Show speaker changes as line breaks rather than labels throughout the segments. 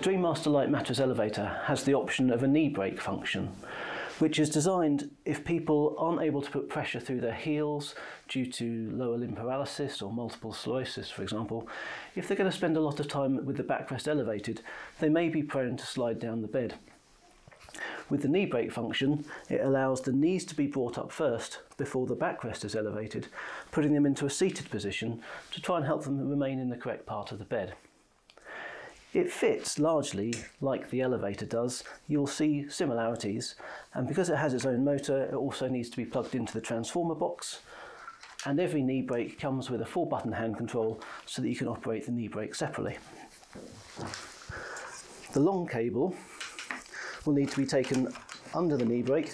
DreamMaster Light Mattress Elevator has the option of a knee brake function, which is designed if people aren't able to put pressure through their heels due to lower limb paralysis or multiple sclerosis, for example. If they're going to spend a lot of time with the backrest elevated, they may be prone to slide down the bed. With the knee brake function, it allows the knees to be brought up first before the backrest is elevated, putting them into a seated position to try and help them remain in the correct part of the bed. It fits largely like the elevator does. You'll see similarities, and because it has its own motor, it also needs to be plugged into the transformer box, and every knee brake comes with a 4-button hand control so that you can operate the knee brake separately. The long cable will need to be taken under the knee brake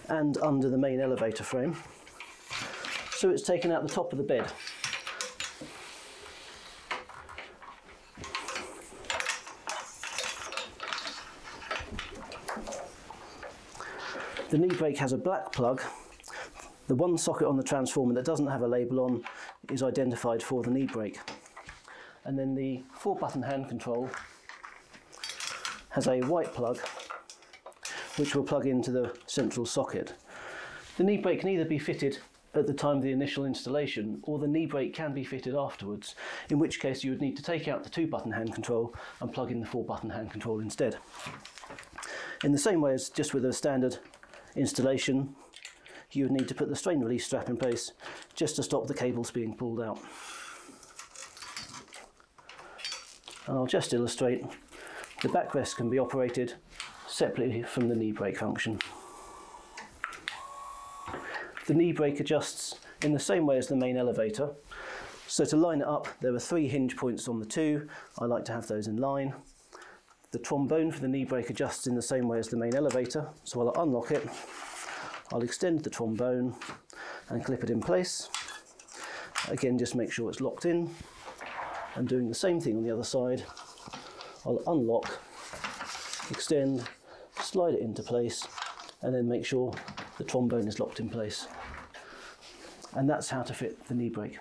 and under the main elevator frame, so it's taken out the top of the bed. The knee brake has a black plug. The one socket on the transformer that doesn't have a label on is identified for the knee brake. And then the 4-button hand control has a white plug which will plug into the central socket. The knee brake can either be fitted at the time of the initial installation, or the knee brake can be fitted afterwards, in which case you would need to take out the 2-button hand control and plug in the 4-button hand control instead. In the same way as just with a standard installation, you would need to put the strain release strap in place just to stop the cables being pulled out. And I'll just illustrate, the backrest can be operated separately from the knee brake function. The knee brake adjusts in the same way as the main elevator. So to line it up, there are 3 hinge points on the 2. I like to have those in line. The trombone for the knee brake adjusts in the same way as the main elevator, so I'll unlock it, I'll extend the trombone and clip it in place. Again, just make sure it's locked in, and doing the same thing on the other side, I'll unlock, extend, slide it into place, and then make sure the trombone is locked in place. And that's how to fit the knee brake.